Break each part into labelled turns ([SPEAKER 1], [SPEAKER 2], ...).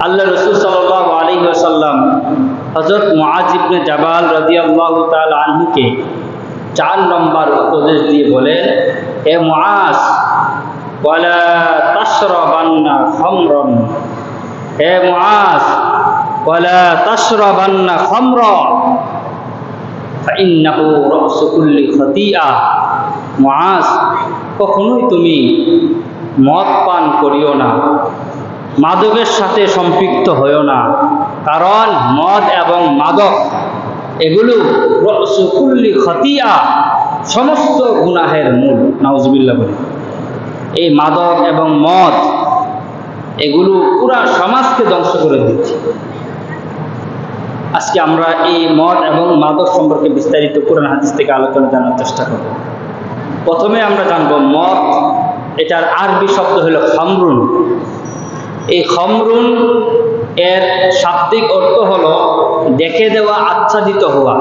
[SPEAKER 1] আল্লাহ রাসূল সাল্লাল্লাহু আলাইহি ওয়াসাল্লাম হযরত মুআজ ইবনে জাবাল রাদিয়াল্লাহু তাআলা আনহুকে 4 নম্বর উপদেশ দিয়ে বলেন, হে মুআজ, ওয়ালা তাশরাবান্না খামরান, হে মুআজ, ওয়ালা তাশরাবান্না খামরা ফাইন্নাহু রাসু কুল্লি খাতিয়া। মুআজ, কখনোই তুমি মদ পান করিও না, মাদকের সাথে সম্পৃক্ত হইও না, কারণ মদ এবং মাদক এগুলো রাসু কুল্লি খাতিয়া, সমস্ত গুনাহের মূল। নাউজুবিল্লাহ বলে। এই মাদক এবং মদ এগুলো পুরা সমাজকে ধ্বংস করে দিচ্ছে। আজকে আমরা এই মদ এবং মাদক সম্পর্কে বিস্তারিত কোরআন হাদিস থেকে আলোচনা জানার চেষ্টা করব। প্রথমে আমরা জানব মদ, এটার আরবি শব্দ হলো খামরুন। এই খামরুন এর শাব্দিক অর্থ হলো দেখে দেওয়া, আচ্ছাদিত হওয়া।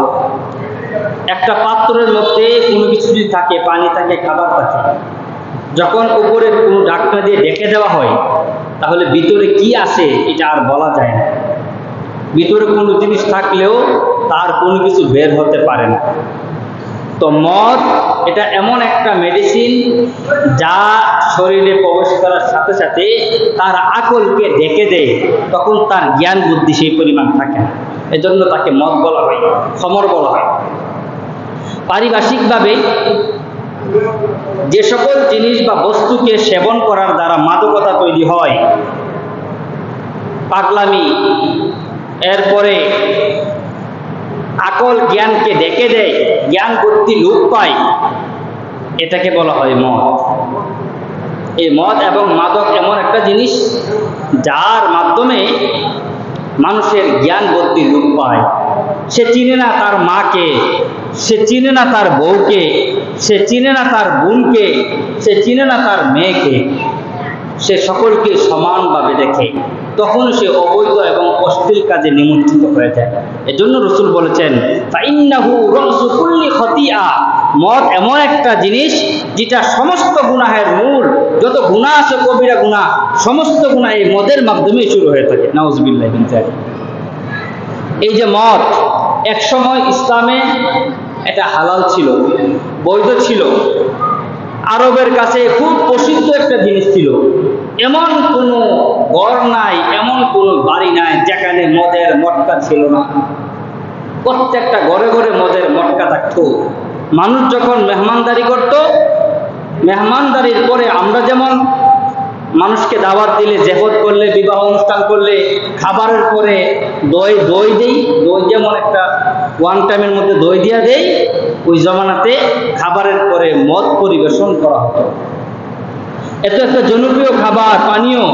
[SPEAKER 1] একটা পাত্রের মধ্যে কোনো কিছু যদি থাকে, পানি থাকে, খাবার থাকে, যখন উপরে কোনো ঢাকনা দিয়ে ঢেকে দেওয়া হয়, তাহলে ভিতরে কি আছে এটা আর বলা যায় না। ভিতরে কোনো জিনিস থাকলেও তার কোনো কিছু বের হতে পারে না। তো মদ এটা এমন একটা মেডিসিন যা শরীরে প্রবেশ করার সাথে সাথে তার আকলকে ঢেকে দেয়, তখন তার জ্ঞান বুদ্ধি সেই পরিমাণ থাকে না। এজন্য তাকে মদ বলা হয়, খমর বলা হয়। পারিভাষিকভাবে যে সকল জিনিস বা বস্তুকে সেবন করার দ্বারা মাদকতা তৈরি হয়, পাগলামি, এরপরে আকল জ্ঞানকে ডেকে দেয়, জ্ঞান বুদ্ধি লোপ পায়, এটাকে বলা হয় মদ। এই মদ এবং মাদক এমন একটা জিনিস যার মাধ্যমে মানুষের জ্ঞান বুদ্ধি লোপ পায়। সে চিনে না তার মাকে, সে চিনে না তার বউকে, সে চিনে না তার বোনকে, সে চিনে না তার মেয়েকে, সে সকলকে সমানভাবে দেখে। তখন সে অবৈধ এবং অশ্লীল কাজে নিমজ্জিত হয়ে যায়। এজন্য রাসূল বলেছেন, ফাইন্নাহু রাসু কুল্লি খাতিয়া, মদ এমন একটা জিনিস যেটা সমস্ত গুনাহের মূল। যত গুনাহ আছে, কবিরা গুনাহ, সমস্ত গুনাহ এই মদের মাধ্যমে শুরু হয়ে থাকে। নাউজুবিল্লাহ। এই যে মদ, এক সময় ইসলামে এটা হালাল ছিল, বৈধ ছিল, আরবের কাছে খুব প্রসিদ্ধ একটা জিনিস ছিল। এমন কোনো ঘর নাই, এমন কোনো বাড়ি নাই যেখানে মদের মটকা ছিল না। প্রত্যেকটা ঘরে ঘরে মদের মটকা থাকতো। মানুষ যখন মেহমানদারি করত, মেহমানদারির পরে আমরা যেমন মানুষকে দাওয়াত দিলে, জেফত করলে, বিবাহ অনুষ্ঠান করলে খাবারের পরে দই দেই, দই যেমন একটা ওয়ান টাইমের মধ্যে দই দিয়া দেই, ওই জমানাতে খাবারের পরে মদ পরিবেশন করা হতো। এত একটা জনপ্রিয় খাবার, পানীয়,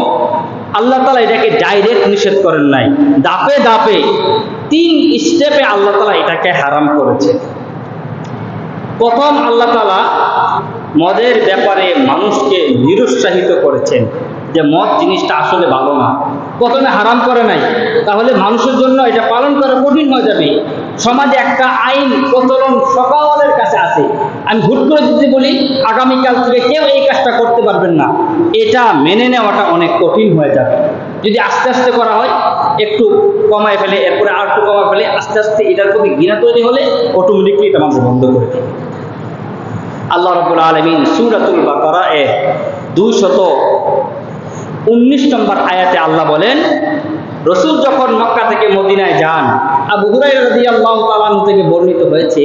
[SPEAKER 1] আল্লাহ তাআলা এটাকে ডাইরেক্ট নিষেধ করেন নাই, ধাপে ধাপে 3 স্টেপে আল্লাহ তাআলা এটাকে হারাম করেছে। প্রথম আল্লাহ তাআলা মদের ব্যাপারে মানুষকে নিরুৎসাহিত করেছেন যে মদ জিনিসটা আসলে ভালো না। প্রথমে হারাম করে নাই, তাহলে মানুষের জন্য এটা পালন করা কঠিন হয়ে যাবে। সমাজে একটা আইন প্রচলন সকলের কাছে আছে, আমি হুট করে যদি বলি আগামীকাল থেকে কেউ এই কাজটা করতে পারবেন না, এটা মেনে নেওয়াটা অনেক কঠিন হয়ে যাবে। যদি আস্তে আস্তে করা হয়, একটু কমায় ফেলে, এরপরে আর একটু কমায় ফেলে, আস্তে আস্তে এটার প্রতি ঘৃণা তৈরি হলে অটোমেটিকলি এটা মানুষ বন্ধ করে দেবে। আল্লাহ রাব্বুল আলামিন সূরাতুল বাকারা এর 219 নম্বর আয়াতে আল্লাহ বলেন, রাসূল যখন মক্কা থেকে মদিনায় যান, আবু হুরায়রা রাদিয়াল্লাহু তাআলা আনহু থেকে বর্ণিত হয়েছে,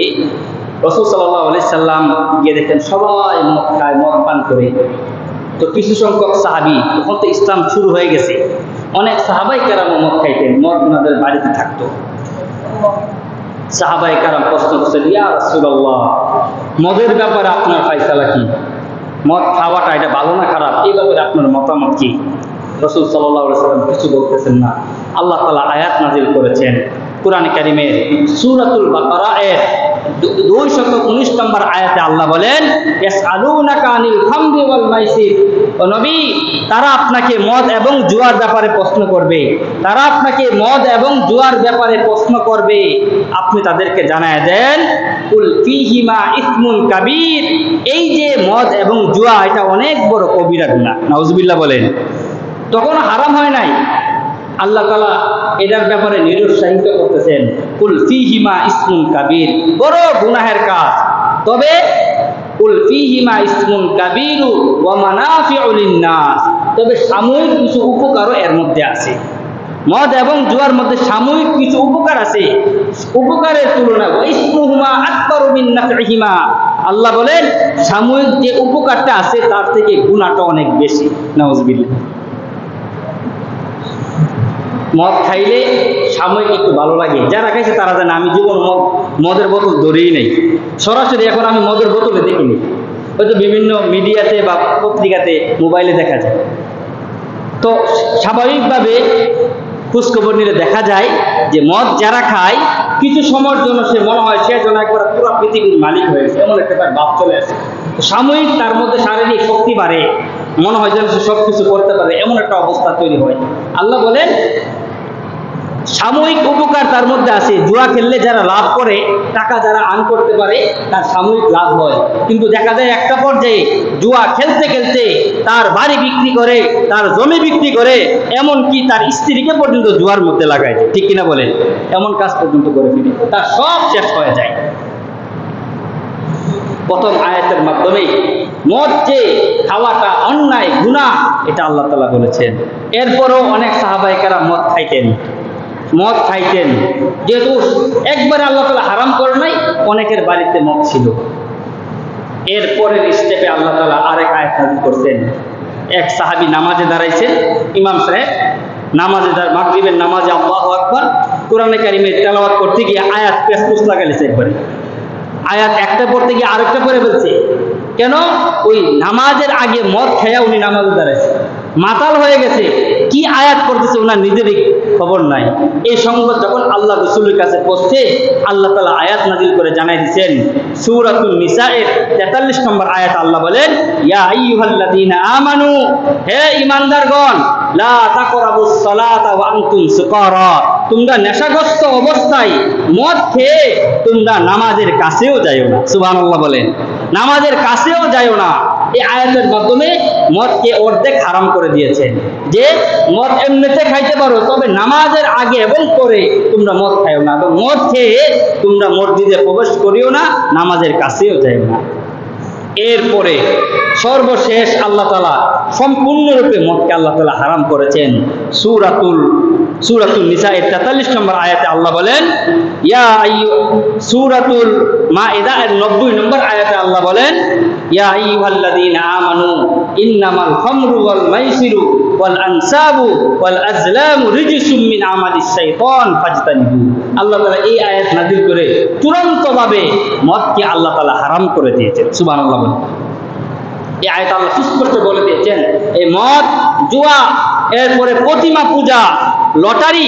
[SPEAKER 1] রাসূল সাল্লাল্লাহু আলাইহি সাল্লাম গিয়ে দেখেন সবাই মক্কায় মদ পান করে। তো কিছু সংখ্যক সাহাবী, তখন তো ইসলাম শুরু হয়ে গেছে, অনেক সাহাবায়ে কেরাম মদ খাইতেন, মদ ওনাদের বাড়িতে থাকতো। সাহাবায়ে কেরাম প্রশ্ন করছেন, ইয়া রাসূলুল্লাহ, মদের ব্যাপারে আপনার ফয়সালা কি? মদ খাওয়াটা এটা ভালো না খারাপ, এই ব্যাপারে আপনার মতামত কি? রাসূল সাল্লাল্লাহু আলাইহি ওয়াসাল্লাম কিছু বলতেছেন না। আল্লাহ তাআলা আয়াত নাযিল করেছেন কুরআনে কারীমের সূরাতুল বাকারা এর 219 নম্বর আয়াতে আল্লাহ বলেন, ইয়াসআলুনাকা আনিল খামরি ওয়াল মাইসির, ও নবী, তারা আপনাকে মদ এবং জুয়ার ব্যাপারে প্রশ্ন করবে, তারা আপনাকে মদ এবং জুয়ার ব্যাপারে প্রশ্ন করবে, আপনি তাদেরকে জানায় দেন, কুল ফীহিমা ইসমুন কাবীর, এই যে মদ এবং জুয়া এটা অনেক বড় কবিরা গুনাহ। নাউজুবিল্লাহ বলেন। তখন হারাম হয় নাই, আল্লাহ তাআলা এটার ব্যাপারে নিরুৎসাহিত করতেছেন, কুল ফীহিমা ইসমুন কাবীর, বড় গুনাহের কাজ, তবে কুল ফীহিমা ইসমুন কাবীরু ওয়া মানাফিউ লিন-নাস, তবে সাময়িক কিছু উপকারও এর মধ্যে আছে। মদ এবং জুয়ার মধ্যে সাময়িক কিছু উপকার আছে, উপকারের তুলনায় ইসমুহুমা আকবারু মিন নাফইহিমা, আল্লাহ বলেন সাময়িক যে উপকারটা আছে তার থেকে গুনাহটা অনেক বেশি। নাউজুবিল্লাহ। মদ খাইলে সাময়িক একটু ভালো লাগে, যারা খাইছে তারা জানে। আমি জীবন মদের বোতল ধরেই নাই, সরাসরি এখন আমি মদের বোতলে দেখিনি, হয়তো বিভিন্ন মিডিয়াতে বা পত্রিকাতে মোবাইলে দেখা যায়। তো স্বাভাবিকভাবে খোঁজখবর নিলে দেখা যায় যে মদ যারা খায় কিছু সময়ের জন্য সে মনে হয় সে যেন একবার পুরো পৃথিবীর মালিক হয়েছে, এমন একটা তার ভাব চলে আসে। সাময়িক তার মধ্যে শারীরিক শক্তি বাড়ে, মনে হয় যেন সে সব কিছু করতে পারে, এমন একটা অবস্থা তৈরি হয়। আল্লাহ বলেন সাময়িক উপকার তার মধ্যে আছে। জুয়া খেললে যারা লাভ করে, টাকা যারা আর্ন করতে পারে, তার সাময়িক লাভ হয়, কিন্তু দেখা যায় একটা পর্যায়ে জুয়া খেলতে খেলতে তার বাড়ি বিক্রি করে, তার জমি বিক্রি করে, এমনকি তার স্ত্রীকে পর্যন্ত জুয়ার মধ্যে লাগায়, ঠিক কিনা বলেন? এমন কাজ পর্যন্ত করে ফেলে, তার সব শেষ হয়ে যায়। প্রথম আয়াতের মাধ্যমে মদ যে খাওয়াটা অন্যায় গুনাহ, এটা আল্লাহ তাআলা বলেছেন। এরপরও অনেক সাহাবায়ে কেরাম মদ খাইতেন, যেহেতু একবার আল্লাহ তাআলা হারাম করে নাই, অনেকের বাড়িতে মদ ছিল। এরপরের স্টেপে আল্লাহ তাআলা আরেক আয়াত নাযিল করছেন। এক সাহাবী নামাজে দাঁড়াইছেন, ইমাম সাহেব নামাজে মাগরিবের নামাজে আল্লাহু আকবার কোরআনে কারিমে তেলাওয়াত করতে গিয়ে আয়াত পেছপুছ লাগাইছে, একবারে আয়াত একটা পড়তে গিয়ে আরেকটা পড়ে ফেলছে। কেন? ওই নামাজের আগে মদ খেয়া উনি নামাজে দাঁড়াইছে, মাতাল হয়ে গেছে, কি আয়াত পড়তেছে ওনার নিজেরই খবর নাই। এই সংবাদ যখন আল্লাহ রাসূলের কাছে পৌঁছছে, আল্লাহ তাআলা আয়াত নাযিল করে জানাই দিয়েছেন। সূরাতুন নিসায়ের 43 নম্বর আয়াত আল্লাহ বলেন, ইয়া আইয়ুহাল্লাযীনা আমানু, হে ঈমানদারগণ, লা তাকরাবুস সালাতা ওয়া আনতুম সুকারা, তোমরা নেশাগ্রস্ত অবস্থায় মদ খেয়ে তোমরা নামাজের কাছেও যাইও না। সুবহানাল্লাহ বলেন, নামাজের কাছেও যাইও না। এই আয়াতের মাধ্যমে মদকে অর্ধেক হারাম করে দিয়েছেন, যে মদ এমনিতে খাইতে পারো, তবে নামাজের আগে এবং পরে তোমরা মদ খাইও না, এবং মদ খেয়ে তোমরা মসজিদে প্রবেশ করিও না, নামাজের কাছেও যাইও না। এরপরে সর্বশেষ আল্লাহ তাআলা সম্পূর্ণরূপে মদকে আল্লাহ তাআলা হারাম করেছেন। সূরাতুল নিসায়ের 43 নম্বর আয়াতে আল্লাহ বলেন, সূরাতুল মাইদা এর 90 নম্বর আয়াতে আল্লাহ বলেন, ইয়া আইয়ুহাল্লাযীনা আমানু ইন্নামাল খামরু ওয়াল মাইসিরু ওয়াল আনসাবু ওয়াল আজলামু রিজসুম মিন আমালিশ শাইতান ফাজতানিবু। আল্লাহ তাআলা এই আয়াত নাযিল করে চূড়ান্তভাবে মদকে আল্লাহ তাআলা হারাম করে দিয়েছেন। সুবহানাল্লাহ। এই আয়াত আল্লাহ সুস্পষ্ট বলে দিয়েছেন, এই মদ, জুয়া, এরপরে প্রতিমা পূজা, লটারি,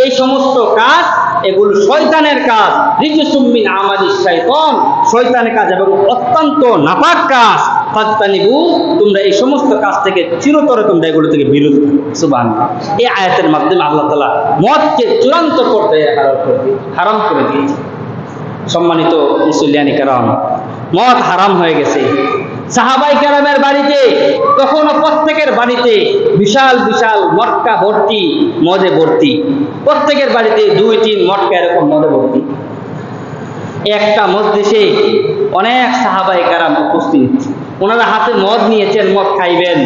[SPEAKER 1] এই সমস্ত কাজ এগুলো শয়তানের কাজ। রিজসুম মিন আমালিশ শাইতান, শয়তানের কাজ এবং অত্যন্ত নাপাক কাজ। ফাজতানিবু, তোমরা এই সমস্ত কাজ থেকে চিরতরে তোমরা এগুলো থেকে বিরত থাকো। সুবহানাল্লাহ। এই আয়াতের মাধ্যমে আল্লাহ তাআলা মদকে চূড়ান্ত পর্যায়ে হারাম করে দিয়েছে। সম্মানিত মুসল্লিয়ানি কেরাম, মদ হারাম হয়ে গেছে। সাহাবায়ে কেরামের বাড়িতে তখনও প্রত্যেকের বাড়িতে বিশাল বিশাল মটকা ভর্তি, মদে ভর্তি, প্রত্যেকের বাড়িতে 2-3 মটকা এরকম মদে ভর্তি। একটা মজলিসে অনেক সাহাবায়ে কেরাম উপস্থিত, ওনারা হাতে মদ নিয়েছেন, মদ খাইবেন।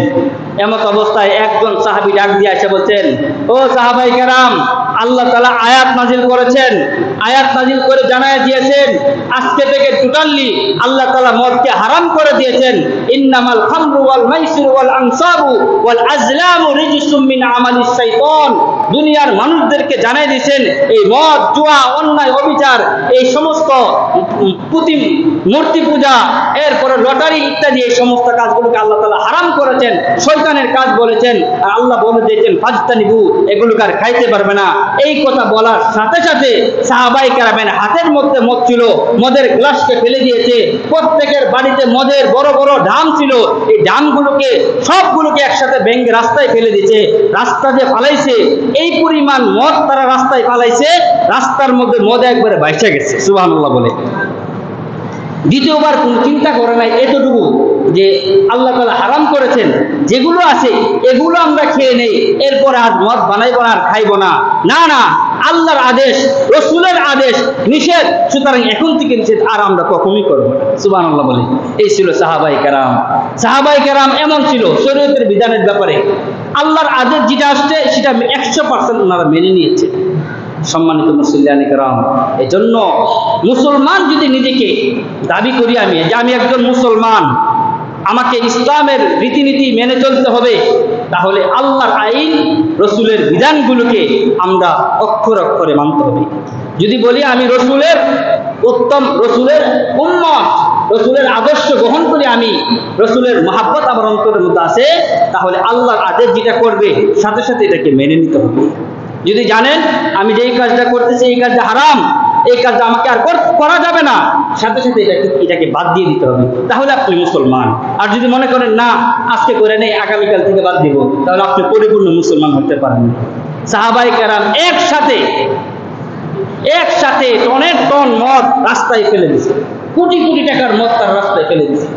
[SPEAKER 1] এমত অবস্থায় একজন সাহাবী ডাক দিয়ে এসে বলছেন, ও সাহাবায়ে কেরাম, আল্লাহ তাআলা আয়াত নাযিল করেছেন, আয়াত নাযিল করে জানায় দিয়েছেন আজকে থেকে টোটালি আল্লাহ তাআলা মদকে হারাম করে দিয়েছেন। ইন্নামাল খামরু ওয়াল মাইসিরু ওয়াল আনসাবু ওয়াল আজলামু রিজসুম মিন আমালিশ শাইতান। দুনিয়ার মানুষদেরকে জানায় দিয়েছেন এই মদ, জুয়া, অন্যায়, অবিচার, এই সমস্ত মূর্তি পূজা, এরপরে লটারি ইত্যাদি এই সমস্ত কাজগুলোকে আল্লাহ তাআলা হারাম করেছেন, শয়তানের কাজ বলেছেন। আর আল্লাহ বলে দিয়েছেন ফাজতানিবু, এগুলোকে আর খাইতে পারবে না। এই কথা বলার সাথে সাথে সাহাবায়ে কেরামের হাতের মধ্যে মদ ছিল, মদের গ্লাসকে ফেলে দিয়েছে। প্রত্যেকের বাড়িতে মদের বড় বড় ঢাম ছিল, এই ঢামগুলোকে সবগুলোকে একসাথে ভেঙে রাস্তায় ফেলে দিয়েছে। রাস্তা যে ফালাইছে, এই পরিমাণ মদ তারা রাস্তায় ফালাইছে, রাস্তার মধ্যে মদ একবারে ভাইসা গেছে। সুবহানাল্লাহ বলে। দ্বিতীয়বার কোনো চিন্তা করে নাই এতটুকু যে আল্লাহ তাআলা হারাম করেছেন, যেগুলো আছে এগুলো আমরা খেয়ে নেই, এরপরে আর মদ বানাইব না আর খাইব না। না না, আল্লাহর আদেশ, রসুলের আদেশ, নিষেধ, সুতরাং এখন থেকে নিষেধ, আর আমরা কখনোই করবো না। সুবহানাল্লাহ বলে। এই ছিল সাহাবায়ে কেরাম। সাহাবায়ে কেরাম এমন ছিল শরীয়তের বিধানের ব্যাপারে আল্লাহর আদেশ যেটা আসছে সেটা 100% ওনারা মেনে নিয়েছে। সম্মানিত মুসল্লিয়ানে কেরাম, এজন্য মুসলমান যদি নিজেকে দাবি করি আমি যে আমি একজন মুসলমান, আমাকে ইসলামের রীতিনীতি মেনে চলতে হবে, তাহলে আল্লাহর আইন, রসুলের বিধানগুলোকে আমরা অক্ষর অক্ষরে মানতে হবে। যদি বলি আমি রসুলের উত্তম, রসুলের উম্মত, রসুলের আদর্শ গ্রহণ করি, আমি রসুলের মহাব্বত আমার অন্তরের মধ্যে আছে, তাহলে আল্লাহর আদেশ যেটা করবে সাথে সাথে এটাকে মেনে নিতে হবে। যদি জানেন আমি যেই কাজটা করতেছি এই কাজটা হারাম, এই কাজটা আমাকে আর করা যাবে না, সাথে সাথে এটাকে বাদ দিয়ে দিতে হবে, তাহলে আপনি মুসলমান। আর যদি মনে করেন না আজকে করে নেই আগামীকাল থেকে বাদ দিব, তাহলে আপনি পরিপূর্ণ মুসলমান হতে পারেন না। সাহাবায়ে কেরাম একসাথে টনের টন মদ রাস্তায় ফেলে দিয়েছে, কোটি কোটি টাকার মদ তার রাস্তায় ফেলে দিয়েছে,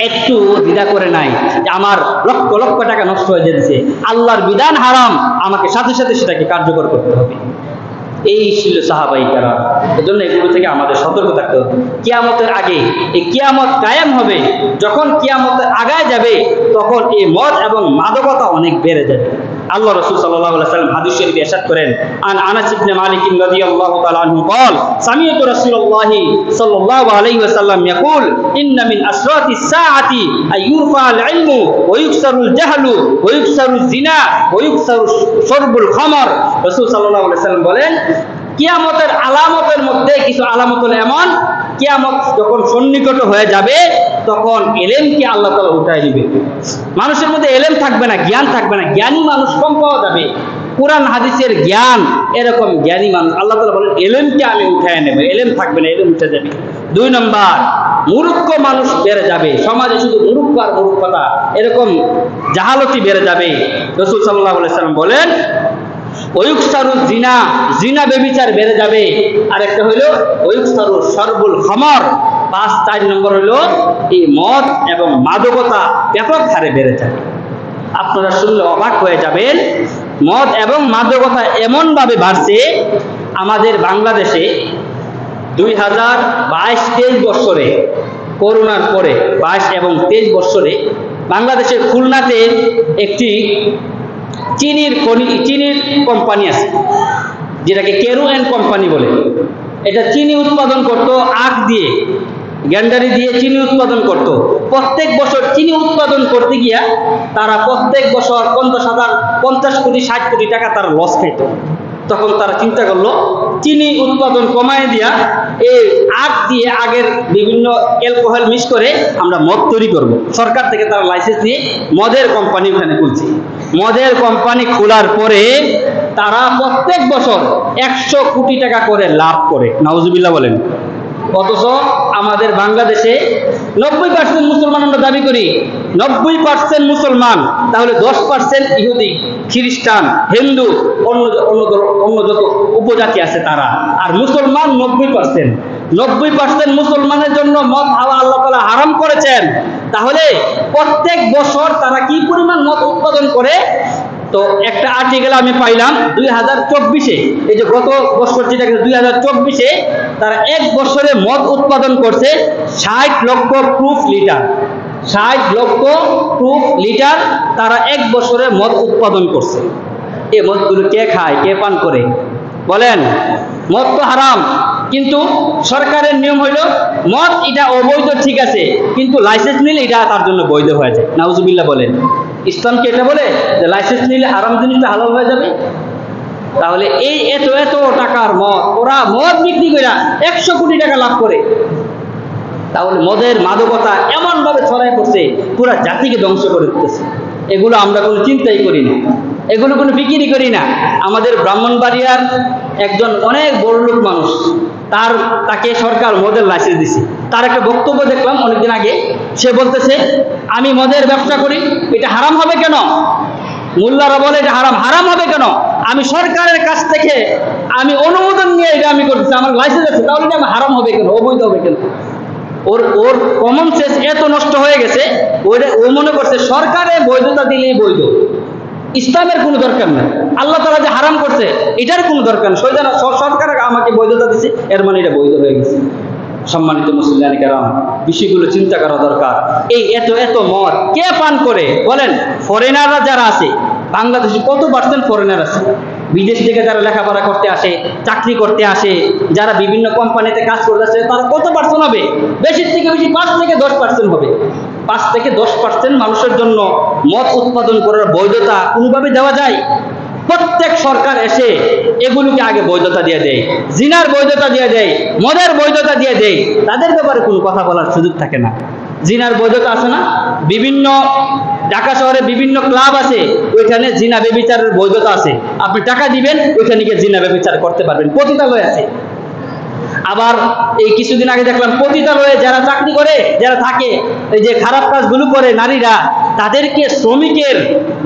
[SPEAKER 1] একটু দ্বিধা করে নাই যে আমার লক্ষ লক্ষ টাকা নষ্ট হয়ে যেতেছে, আল্লাহর বিধান হারাম, আমাকে সাথে সাথে সেটাকে কার্যকর করতে হবে। এই ছিল সাহাবায়ে কেরাম। এজন্য এগুলো থেকে আমাদের সতর্ক থাকতে হবে। কিয়ামতের আগে এই কিয়ামত কায়েম হবে, যখন কিয়ামতের আগায় যাবে তখন এই মদ এবং মাদকতা অনেক বেড়ে যাবে। আল্লাহ রাসূল সাল্লাল্লাহু আলাইহি ওয়াসাল্লাম হাদিস শরীফে ইরশাদ করেন, আন আনাস ইবনে মালিক রাদিয়াল্লাহু তাআলা আনহু قال سمعت رسول الله صلى الله عليه وسلم يقول ان من اشراط الساعه ان يرفع العلم ويكسر الجهل ويكسر الزنا ويكسر شرب الخمر। রাসূল সাল্লাল্লাহু আলাইহি ওয়াসাল্লাম বলেন, কিয়ামতের আলামতের মধ্যে কিছু আলামত হলো এমন, কিয়ামত যখন সন্নিকট হয়ে যাবে তখন এলেমকে আল্লাহ তাআলা উঠায় দিবে। মানুষের মধ্যে এলেম থাকবে না, জ্ঞান থাকবে না, জ্ঞানী মানুষ কম পাওয়া যাবে। কোরআন হাদিসের জ্ঞান, এরকম জ্ঞানী মানুষ আল্লাহ তাআলা বলেন এলেমকে আমি উঠায় নেব, এলেম থাকবে না, এলেম উঠে যাবে। 2 নম্বর, মূর্খ মানুষ বেড়ে যাবে, সমাজে শুধু মূর্খ আর মূর্খতা, এরকম জাহালতি বেড়ে যাবে। রাসূল সাল্লাল্লাহু আলাইহি ওয়াসাল্লাম বলেন ওয়ুকসারু জিনা, জিনা ব্যভিচার বেড়ে যাবে। আর একটা হইলো ওয়ুকসারু শরবুল খামর। 4 নম্বর হইলো এই মদ এবং মাদকতা ব্যাপক হারে বেড়ে যাবে। আপনারা শুনলে অবাক হয়ে যাবেন, মদ এবং মাদকতা এমন ভাবে বাড়ছে, আমাদের বাংলাদেশে 2022-23 বছরে, করোনার পরে 22 এবং 23 বছরে বাংলাদেশের খুলনাতে একটি চিনির কোম্পানি আছে, যেটাকে কেরু এন্ড কোম্পানি বলে। এটা চিনি উৎপাদন করতো, আখ দিয়ে, গ্যান্ডারি দিয়ে চিনি উৎপাদন করতো। প্রত্যেক বছর চিনি উৎপাদন করতে গিয়া তারা প্রত্যেক বছর 50 কোটি 60 কোটি টাকা তারা লস খাইতো। তখন তারা চিন্তা করলো চিনি উৎপাদন কমায় দিয়া এই আখ দিয়ে, আগের বিভিন্ন অ্যালকোহল মিক্স করে আমরা মদ তৈরি করব। সরকার থেকে তারা লাইসেন্স দিয়ে মদের কোম্পানি ওখানে খুলছে। মদের কোম্পানি খোলার পরে তারা প্রত্যেক বছর 100 কোটি টাকা করে লাভ করে। নাউজুবিল্লাহ বলেন। অথচ আমাদের বাংলাদেশে 90% মুসলমান আমরা দাবি করি, 90% মুসলমান, তাহলে 10% ইহুদি, খ্রিস্টান, হিন্দু, অন্য যত উপজাতি আছে তারা, আর মুসলমান 90% মুসলমানের জন্য মদ হাওয়া আল্লাহ তাআলা হারাম করেছেন। তাহলে প্রত্যেক বছর তারা কি পরিমাণ মদ উৎপাদন করে? তো একটা আর্টিকেল আমি পাইলাম 2024-এ, এই যে গত বছর যেটা 2024-এ, তারা এক বছরে মদ উৎপাদন করছে 60 লক্ষ প্রুফ লিটার। 60 লক্ষ প্রুফ লিটার তারা এক বছরে মদ উৎপাদন করছে। এই মদগুলো কে খায়, কে পান করে বলেন? মদ তো হারাম, কিন্তু সরকারের নিয়ম হইল মদ এটা অবৈধ, ঠিক আছে, কিন্তু লাইসেন্স নিলে এটা তার জন্য বৈধ হয়ে যায়। নাউজুবিল্লাহ বলেন। ইসলাম কি এটা বলে যে লাইসেন্স নিলে হারাম জিনিসটা হালাল হয়ে যাবে? তাহলে এই এত টাকার মদ, ওরা মদ বিক্রি করে 100 কোটি টাকা লাভ করে। তাহলে মদের মাদকতা এমন ভাবে ছড়ায় পড়ছে, পুরা জাতিকে ধ্বংস করে দিতেছে। এগুলো আমরা কোনো চিন্তাই করি না, এগুলো কোনো বিক্রি করি না। আমাদের ব্রাহ্মণবাড়িয়ার একজন অনেক বড় লোক মানুষ, তাকে সরকার মদের লাইসেন্স দিছে। তার একটা বক্তব্য দেখলাম অনেকদিন আগে, সে বলতেছে আমি মদের ব্যবসা করি, এটা হারাম হবে কেন? মোল্লারা বলে এটা হারাম হবে কেন? আমি সরকারের কাছ থেকে আমি অনুমোদন নিয়ে এটা আমি করতেছি, আমার লাইসেন্স আছে, তাহলে এটা হারাম হবে কেন, অবৈধ হবে কেন? ওর ওর কমন সেন্স এত নষ্ট হয়ে গেছে, ও মনে করছে সরকারে বৈধতা দিলেই বৈধ, ইসলামের কোনো দরকার নেই, আল্লাহ তাআলা যে হারাম করছে এটার কোনো দরকার নেই, সরকার আমাকে বৈধতা দিচ্ছে এর মানে এটা বৈধ হয়ে গেছে। সম্মানিত মুসলিম কেরাম, বিষয়গুলো চিন্তা করা দরকার। এই এত এত মদ কে পান করে বলেন? ফরেনাররা যারা আছে, বাংলাদেশে কত পার্সেন্ট ফরেনার আছে? বিদেশ থেকে যারা লেখাপড়া করতে আসে, চাকরি করতে আসে, যারা বিভিন্ন কোম্পানিতে কাজ করতে আসে, তারা কত পার্সেন্ট হবে? বেশির থেকে বেশি 5 থেকে 10% হবে। 5 থেকে 10% মানুষের জন্য মদ উৎপাদন করার বৈধতা কোনোভাবে দেওয়া যায়? প্রত্যেক সরকার এসে এগুলোকে আগে বৈধতা দিয়ে দেয়, জিনার বৈধতা দিয়ে দেয়, মদের বৈধতা দিয়ে দেয়, তাদের ব্যাপারে কোনো কথা বলার সুযোগ থাকে না। জিনার বৈধতা আছে না? বিভিন্ন ঢাকা শহরে বিভিন্ন ক্লাব আছে, ওইখানে জিনা ব্যভিচারের বৈধতা আছে, আপনি টাকা দিবেন ওইখানে গিয়ে জিনা ব্যভিচার করতে পারবেন, পতিতালয় আছে। আবার এই কিছুদিন আগে দেখলাম পতিতালয়ে যারা চাকরি করে, যারা থাকে, এই যে খারাপ কাজগুলো করে নারীরা, তাদেরকে শ্রমিকের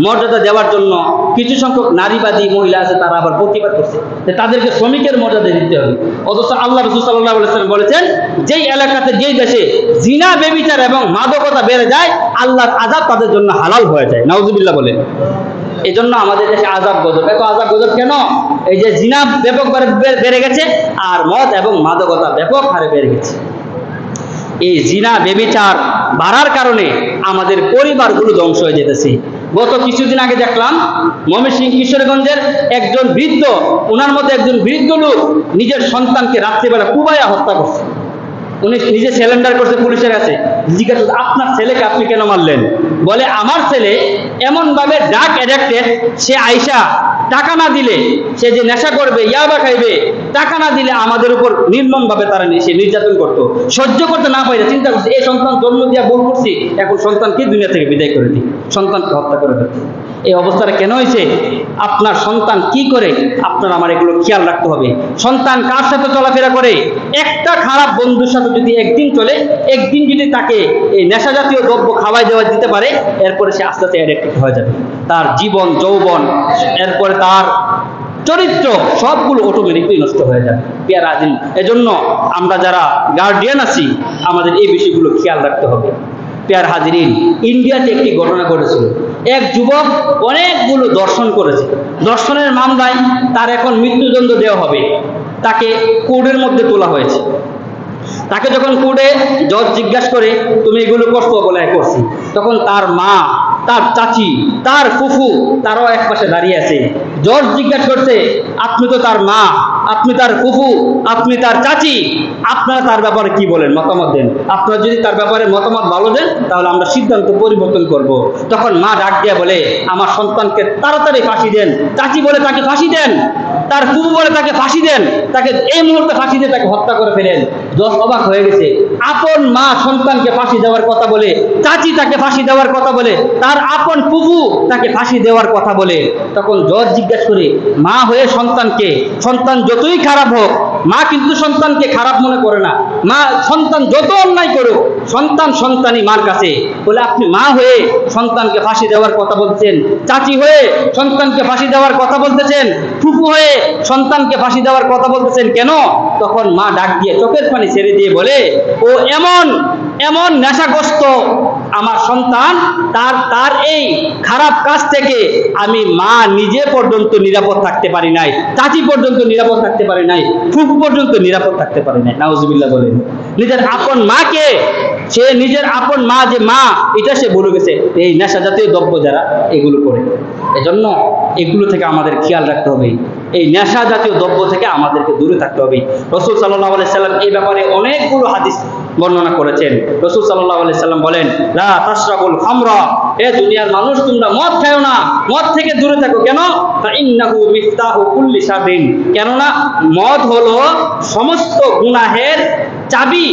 [SPEAKER 1] মর্যাদা দেওয়ার জন্য কিছু সংখ্যক নারীবাদী মহিলা আছে, তারা আবার প্রতিবাদ করছে যে তাদেরকে শ্রমিকের মর্যাদা দিতে হবে। অথচ আল্লাহ রাসূল সাল্লাল্লাহু আলাইহি ওয়াসাল্লাম বলেছেন, যেই এলাকাতে যেই দেশে জিনা ব্যভিচার এবং মাদকতা বেড়ে যায়, আল্লাহর আযাব তাদের জন্য হালাল হয়ে যায়। নাউজুবিল্লাহ বলেন। এই জন্য আমাদের দেশে আযাব গজব, এত আযাব গজব কেন? এই যে জিনা ব্যাপকভাবে বেড়ে গেছে আর মদ এবং মাদকতা ব্যাপক হারে বেড়ে গেছে। এই জিনা ব্যভিচার বাড়ার কারণে আমাদের পরিবারগুলো ধ্বংস হয়ে যেতেছে। গত কিছুদিন আগে দেখলাম ময়মনসিংহ কিশোরগঞ্জের একজন বৃদ্ধ, ওনার মধ্যে একজন বৃদ্ধ লোক নিজের সন্তানকে রাত্রিবেলা কুবাইয়া হত্যা করছে। উনি নিজে সিলিন্ডার করছে পুলিশের কাছে, জিজ্ঞাসা করছে আপনার ছেলেকে আপনি কেন মারলেন? বলে আমার ছেলে এমন ভাবে ড্রাগ অ্যাডিক্টেড, সে আইসা টাকা না দিলে সে যে নেশা করবে, ইয়াবা খাইবে, টাকা না দিলে আমাদের উপর নির্মম ভাবে তারা সে নির্যাতন করতো, সহ্য করতে না পারে চিন্তা করছে এই সন্তান জন্ম দিয়া ভুল করছি, এখন সন্তানকে দুনিয়া থেকে বিদায় করে দিই, সন্তানকে হত্যা করে দিচ্ছি। এই অবস্থাটা কেন হয়েছে? আপনার সন্তান কি করে আপনার আমার এগুলো খেয়াল রাখতে হবে। সন্তান কার সাথে চলাফেরা করে, একটা খারাপ বন্ধুর সাথে যদি একদিন চলে, একদিন যদি তাকে এই নেশা জাতীয় দ্রব্য খাওয়াই দেওয়া দিতে পারে, এরপরে সে আস্তে আস্তে অ্যাডিক্টেড হয়ে যাবে। তার জীবন যৌবন, এরপরে তার চরিত্র সবগুলো অটোমেটিকলি নষ্ট হয়ে যাবে। পেয়ার আজিম, এজন্য আমরা যারা গার্ডিয়ান আছি আমাদের এই বিষয়গুলো খেয়াল রাখতে হবে। পেয়ার হাজিরিন, ইন্ডিয়াতে একটি ঘটনা ঘটেছিল। এক যুবক অনেকগুলো দর্শন করেছে, দর্শনের মামলায় তার এখন মৃত্যুদণ্ড দেওয়া হবে। তাকে কোর্টের মধ্যে তোলা হয়েছে। তাকে যখন কোর্টে জজ জিজ্ঞাসা করে তুমি এগুলো করছো, বলে করছি, তখন তার মা, তার চাচি, তার ফুফু, তারাও এক পাশে দাঁড়িয়ে আছে। জজ জিজ্ঞাসা করছে আপনি তো তার মা, আপনি তার ফুফু, আপনি তার চাচি, আপনারা তার ব্যাপারে কি বলেন, মতামত দেন। আপনারা যদি তার ব্যাপারে মতামত ভালো দেন তাহলে আমরা সিদ্ধান্ত পরিবর্তন করব। তখন মা ডাক দিয়ে বলে আমার সন্তানকে তাড়াতাড়ি ফাঁসি দেন। চাচি বলে তাকে ফাঁসি দেন, তার ফুফু বলে তাকে ফাঁসি দেন, তাকে এই মুহূর্তে ফাঁসি দিয়ে তাকে হত্যা করে ফেলেন। জজ অবাক হয়ে গেছে, আপন মা সন্তানকে ফাঁসি দেওয়ার কথা বলে, চাচি তাকে ফাঁসি দেওয়ার কথা বলে, তার আপন ফুফু তাকে ফাঁসি দেওয়ার কথা বলে। তখন জজ জিজ্ঞাসা করে মা হয়ে সন্তানকে, সন্তান যতই খারাপ হোক মা কিন্তু সন্তানকে খারাপ মনে করে না, মা সন্তান যত অন্যায় করুক সন্তান সন্তানই মার কাছে, বলে আপনি মা হয়ে সন্তানকে ফাঁসি দেওয়ার কথা বলছেন, চাচি হয়ে সন্তানকে ফাঁসি দেওয়ার কথা বলতেছেন, ফুফু হয়ে সন্তানকে ফাঁসি দেওয়ার কথা বলতেছেন কেন? তখন মা ডাক দিয়ে চোখের পানি ছেড়ে দিয়ে বলে ও এমন এমন নেশাগ্রস্ত আমার সন্তান, তার এই খারাপ কাজ থেকে আমি মা নিজে পর্যন্ত নিরাপদ থাকতে পারি নাই, চাচি পর্যন্ত নিরাপদ থাকতে পারি নাই, ফুফু পর্যন্ত নিরাপদ থাকতে পারি নাই। নাউজুবিল্লাহ বলেন। নিজের আপন মাকে, সে নিজের আপন মা যে মা এটা সে ভুলে গেছে এই নেশা জাতীয় দ্রব্য যারা এগুলো করে। এজন্য এগুলো থেকে আমাদের খেয়াল রাখতে হবে, এই নেশা জাতীয় দ্রব্য থেকে আমাদেরকে দূরে থাকতে হবে। রাসূল সাল্লাল্লাহু আলাইহি সাল্লাম এই ব্যাপারে অনেকগুলো হাদিস বর্ণনা করেছেন। রাসূল সাল্লাল্লাহু আলাইহি সাল্লাম বলেন লা তাশরাবুল খামরা, এ দুনিয়ার মানুষ তোমরা মদ খাও না, মদ থেকে দূরে থাকো। কেন? ফাইন্নাহু মিফতাহু কুল্লি শাররিন, কেননা মদ হলো সমস্ত গুনাহের চাবি,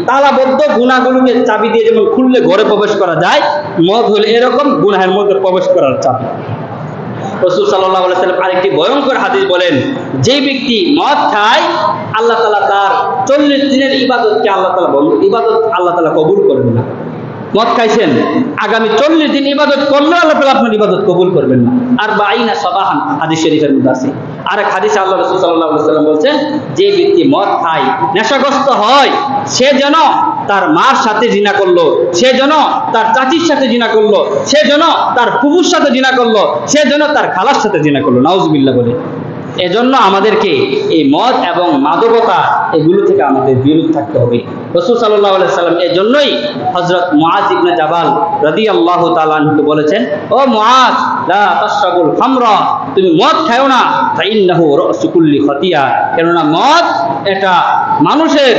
[SPEAKER 1] তালাবদ্ধ গুনাহগুলোকে চাবি দিয়ে যেমন খুললে ঘরে প্রবেশ করা যায়, মদ হলো এরকম গুনাহের মধ্যে প্রবেশ করার চাবি। রাসূল সাল্লাল্লাহু আলাইহি সাল্লাম আরেকটি ভয়ঙ্কর হাদিস বলেন, যে ব্যক্তি মদ খায় আল্লাহ তাআলা তার 40 দিনের ইবাদতকে আল্লাহ তাআলা বন্ধ, ইবাদত আল্লাহ তাআলা কবুল করবেন না। মদ খাইছেন, আগামী 40 দিন ইবাদত করলেও আল্লাহ তাআলা আপনার ইবাদত কবুল করবেন না। আর বাইনা সাবাহান হাদিস শরীফের মধ্যে আছে। আর এক হাদিসে আল্লাহ রাসূল সাল্লাল্লাহু আলাইহি ওয়াসাল্লাম বলেন, যে ব্যক্তি মদ খায়, নেশাগ্রস্ত হয়, সে যেন তার মার সাথে জিনা করলো, সে যেন তার চাচির সাথে জিনা করলো, সে যেন তার ফুফুর সাথে জিনা করলো, সে যেন তার খালার সাথে জিনা করলো। নাউজুবিল্লাহ বলে। এজন্য আমাদেরকে এই মদ এবং মাদকতা এগুলো থেকে আমাদের বিরত থাকতে হবে। রাসূল সাল্লাল্লাহু আলাইহি সাল্লাম এর জন্যই হযরত মুআজ ইবনে জাবাল রাদিয়াল্লাহু তাআলা আনহু বলেছেন, ও মুআজ, লা তাশরাবুল খামরা, তুমি মদ খাও না, ফাইন্নাহু রাসু কুল্লি খাতিয়া, কেননা মদ এটা মানুষের